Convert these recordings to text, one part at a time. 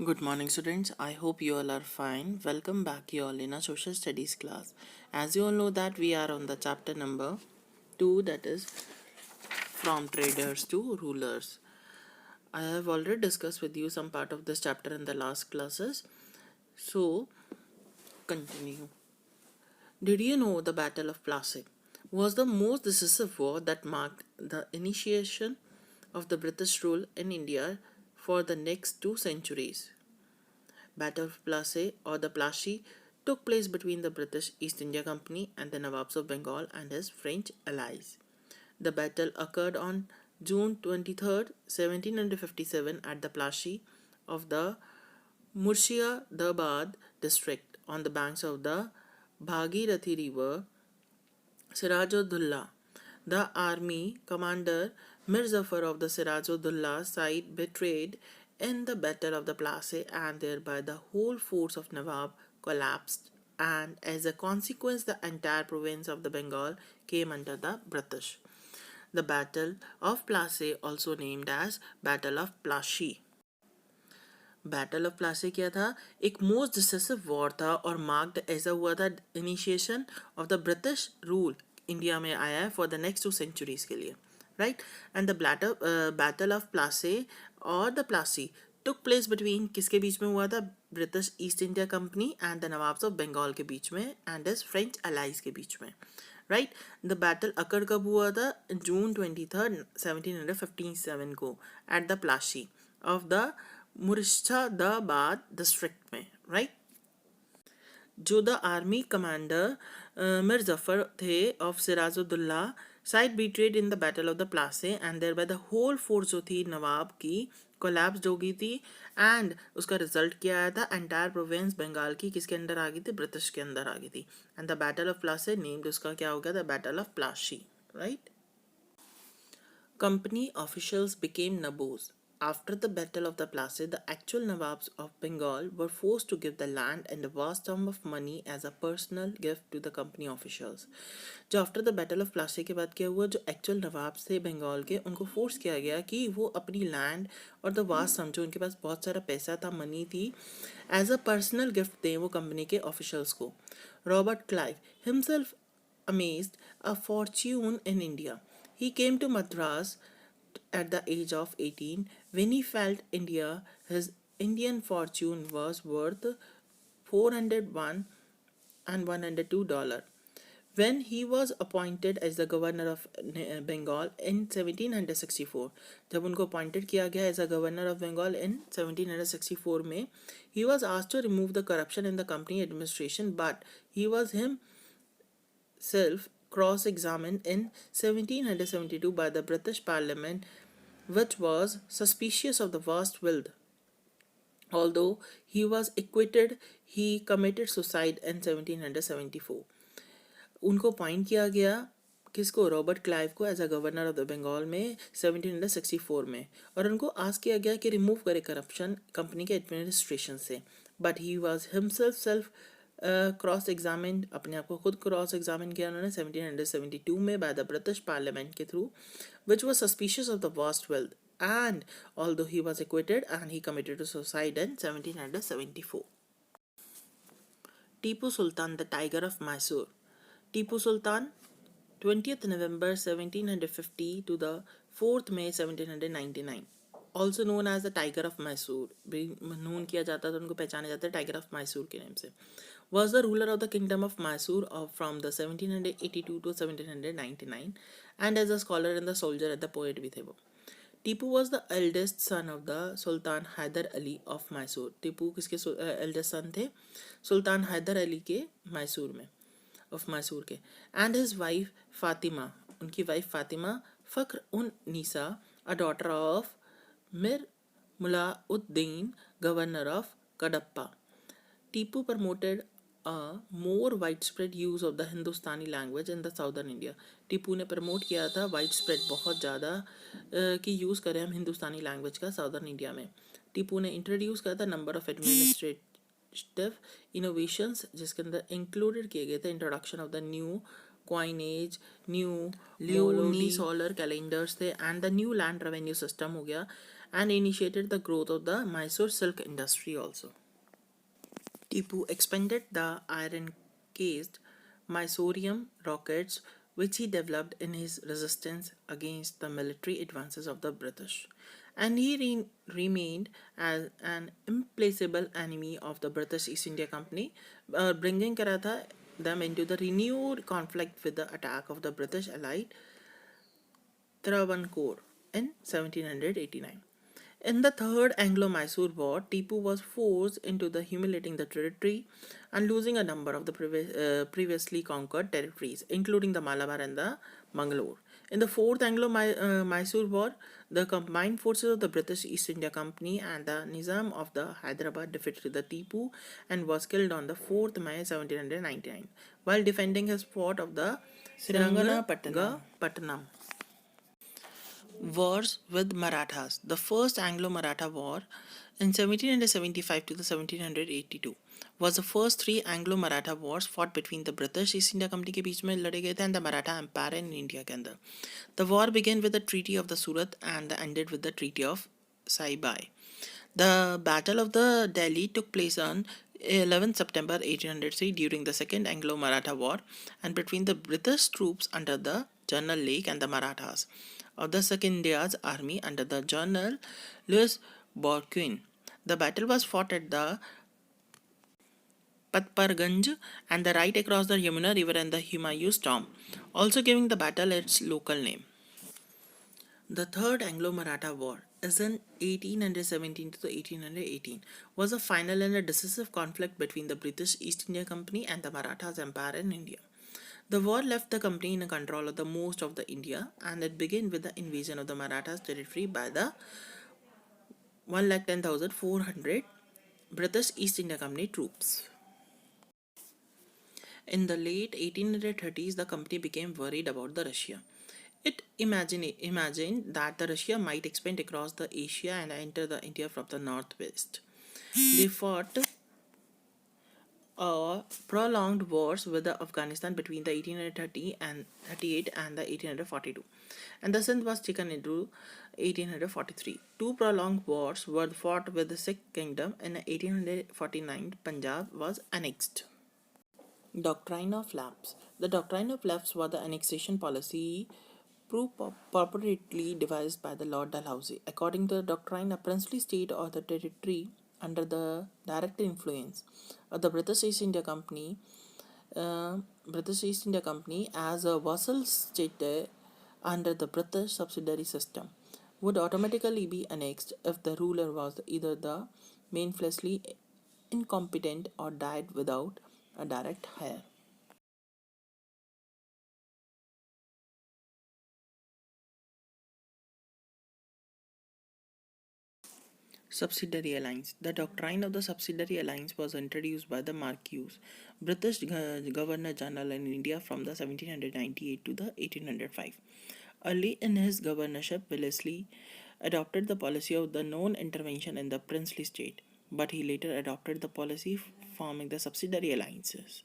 Good morning, students. I hope you all are fine. Welcome back, you all, in our social studies class. As you all know that we are on the chapter number 2, that is from traders to rulers. I have already discussed with you some part of this chapter in the last classes. So, continue. Did you know the Battle of Plassey was the most decisive war that marked the initiation of the British rule in India for the next 2 centuries? Battle of Plassey or the Plassey took place between the British East India Company and the Nawabs of Bengal and his French allies. The battle occurred on June 23rd, 1757 at the Plassey of the Murshidabad district on the banks of the Bhagirathi River. Sirajudullah, the army commander Mirzafar of the Sirajudullah side, betrayed in the Battle of the Plassey, and thereby the whole force of Nawab collapsed, and as a consequence the entire province of the Bengal came under the British. The Battle of Plassey, also named as Battle of Plassey. Battle of Plassey क्या था? एक most decisive war था और marked ऐसा हुआ था initiation of the British rule India में आया है फॉर द नेक्स्ट 2 सेंचुरीज के लिए, right. And the battle of Plassey और the Plassey took place between किसके बीच में हुआ था? British East India Company and the nawabs of Bengal के बीच में एंड हिज फ्रेंच अलाइज के बीच में, राइट. द बैटल अकर कब हुआ था? June 23rd 1757 को at the Plassey of the Murshidabad district में, राइट. जो द आर्मी कमांडर मिर्जफर थे of Sirajuddaulah side betrayed in the battle of the Plassey and there by the whole force जो थी नवाब की कोलैप्स हो गई थी एंड उसका रिजल्ट क्या आया था? एंटायर प्रोविंस बंगाल की किसके अंदर आ गई थी? ब्रिटिश के अंदर आ गई थी. And the battle of Plassey named उसका क्या हो गया था? Battle of Plassey, right. Company officials became Nabos. After the Battle of the Plassey, the actual Nawabs of Bengal were forced to give the land and a vast sum of money as a personal gift to the company officials. जो after the battle of Plassey के बाद क्या हुआ? जो actual nawabs थे बंगाल के उनको force किया गया कि वो अपनी लैंड और द वास्ट सम जो उनके पास बहुत सारा पैसा था, मनी थी, एज अ पर्सनल गिफ्ट दें वो कंपनी के ऑफिशियल्स को. Robert Clive himself amazed a fortune in India. He came to Madras at the age of 18 when he felt his Indian fortune was worth 401 and $102. When he was appointed as the governor of Bengal in 1764, जब उनको appointed किया गया as a governor of Bengal in 1764 में, he was asked to remove the corruption in the company administration, but he was himself cross-examined in 1772 by the British Parliament, which was suspicious of the vast wealth. Although he was acquitted, he committed suicide in 1774. उनको appoint किया गया किसको? Robert Clive को as a governor of the Bengal में 1764 में, और उनको ask किया गया कि रिमूव करे करप्शन कंपनी के एडमिनिस्ट्रेशन से. But he was himself self cross examine, अपने आप को खुद क्रॉस एग्जामिन किया उन्होंने 1772 में बाय द ब्रिटिश पार्लियामेंट के through, which was suspicious of the vast wealth, and although he was acquitted and he committed suicide in 1774. Tipu Sultan, the Tiger of Mysore. Tipu Sultan, 20th November 1750 to the 4th May 1799, also known as the Tiger of Mysore, known किया जाता था, उनको पहचाना जाता है Tiger of Mysore के नाम से, was the ruler of the kingdom of Mysore from the 1782 to 1799 and as a scholar and the soldier and the poet भी थे वो. Tipu was the eldest son of the sultan Haidar Ali of Mysore. Tipu किसके eldest सन थे? सुल्तान हैदर अली के मैसूर में, ऑफ मैसूर के. And his wife Fatima, उनकी wife Fatima फ़ख्र उन NISA, a daughter of Mir Mulauddin, governor of Kadapa. Tipu promoted more wide spread use of the Hindustani language in the southern India. Tipu ने promote किया था वाइड स्प्रेड, बहुत ज़्यादा कि यूज़ करें हम हिंदुस्तानी लैंग्वेज का साउदर्न इंडिया में. टीपू ने इंट्रोड्यूस किया था नंबर ऑफ एडमिनिस्ट्रेटिव इनोवेशंस, जिसके अंदर इंक्लूडेड किए गए थे introduction of the new coinage, new lunisolar calendars थे, and the new land revenue system हो गया, and initiated the growth of the Mysore silk industry also. Tipu expanded the iron-cased Mysoreum rockets which he developed in his resistance against the military advances of the British. And he remained as an implacable enemy of the British East India Company, bringing Karatha them into the renewed conflict with the attack of the British allied Travancore in 1789. In the Third Anglo-Mysore War, Tipu was forced into the humiliating the territory and losing a number of the previously conquered territories, including the Malabar and the Mangalore. In the Fourth Anglo-Mysore War, the combined forces of the British East India Company and the Nizam of the Hyderabad defeated the Tipu and was killed on the 4th May 1799 while defending his fort of the Srirangapatnam. Wars with Marathas. The first Anglo-Maratha War in 1775 to the 1782 was the first three Anglo-Maratha wars fought between the British East India Company के बीच में लड़े गए थे and the Maratha Empire in India के अंदर. The war began with the Treaty of the Surat and ended with the Treaty of Saibai. The Battle of the Delhi took place on 11 September 1803 during the Second Anglo-Maratha War and between the British troops under the General Lake and the Marathas of the Second India's army under the General Louis Burgoyne. The battle was fought at the Patparganj and the right across the Yamuna River and the Humayun's tomb, also giving the battle its local name. The Third Anglo-Maratha War is in 1817 to 1818 was a final and a decisive conflict between the British East India Company and the Marathas Empire in India. The war left the company in control of the most of the India and it began with the invasion of the Marathas territory by the 1,10,400 British East India Company troops. In the late 1830s, the company became worried about the Russia. It imagined that the Russia might expand across the Asia and enter the India from the northwest. They fought prolonged wars with the Afghanistan between the 1830 and 38 and the 1842, and the Sindh was taken into 1843. Two prolonged wars were fought with the Sikh kingdom. In 1849, Punjab was annexed. Doctrine of Lapse. The doctrine of lapse was the annexation policy purportedly devised by the Lord Dalhousie. According to the doctrine, a princely state or the territory under the direct influence of the British East India Company as a vassal state under the British subsidiary system would automatically be annexed if the ruler was either the manifestly incompetent or died without a direct heir. Subsidiary alliance. The doctrine of the subsidiary alliance was introduced by the Marquess, British Governor General in India from the 1798 to the 1805. Early in his governorship, Wellesley adopted the policy of the non-intervention in the princely state, but he later adopted the policy forming the subsidiary alliances.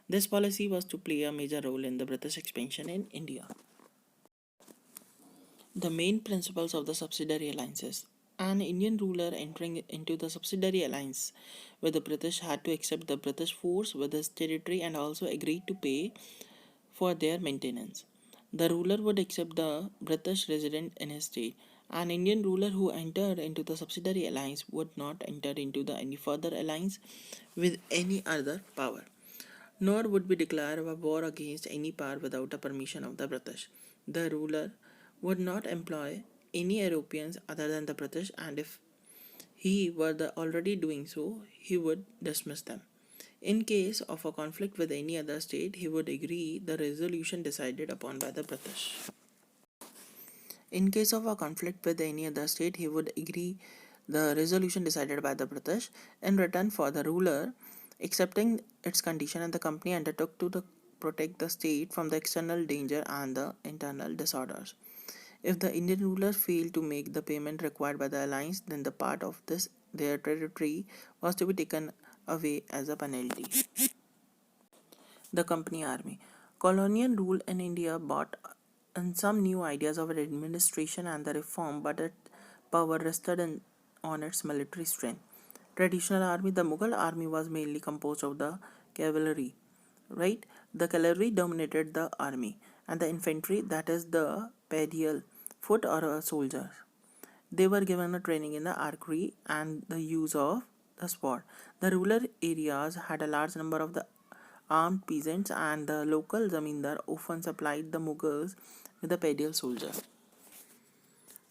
This policy was to play a major role in the British expansion in India. The main principles of the subsidiary alliances. An Indian ruler entering into the subsidiary alliance with the British had to accept the British force with his territory and also agree to pay for their maintenance. The ruler would accept the British resident in his state. An Indian ruler who entered into the subsidiary alliance would not enter into any further alliance with any other power, nor would be declare a war against any power without the permission of the British. The ruler would not employ any Europeans other than the British, and if he were already doing so, he would dismiss them. In case of a conflict with any other state, he would agree the resolution decided upon by the British. In case of a conflict with any other state, he would agree the resolution decided by the British in return for the ruler accepting its condition, and the company undertook to protect the state from the external danger and the internal disorders. If the Indian rulers failed to make the payment required by the alliance, then the part of this their territory was to be taken away as a penalty. The company army. Colonial rule in India brought in some new ideas of administration and the reform, but it power rested on its military strength. Traditional army, the Mughal army was mainly composed of the cavalry, right? The cavalry dominated the army, and the infantry, that is the padial, foot or a soldier. They were given a training in the archery and the use of the sword. The rural areas had a large number of the armed peasants, and the local zamindar often supplied the Mughals with the padial soldier.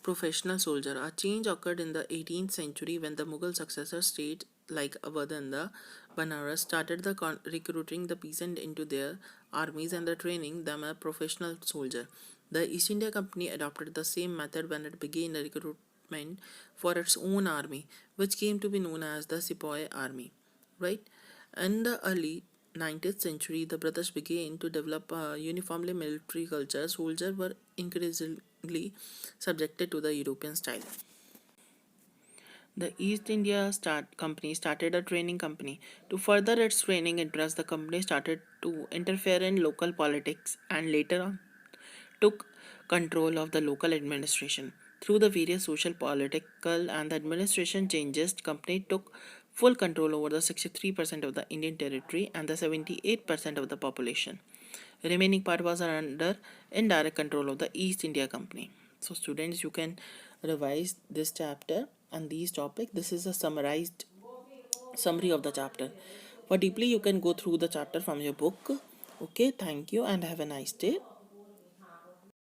Professional soldier. A change occurred in the 18th century when the Mughal successor states like Awadh and the Banaras started recruiting the peasant into their armies and the training them a professional soldier. The East India Company adopted the same method when it began the recruitment for its own army, which came to be known as the Sepoy Army. Right? In the early 19th century, the British began to develop a uniformly military culture. Soldiers were increasingly subjected to the European style. The East India Company started a training company. To further its training interests, the company started to interfere in local politics and later on took control of the local administration. Through the various social, political, and the administration changes, the company took full control over the 63% of the Indian territory and the 78% of the population. The remaining part was under indirect control of the East India Company. So, students, you can revise this chapter and these topics. This is a summarized summary of the chapter. For deeply, you can go through the chapter from your book. Okay, thank you and have a nice day.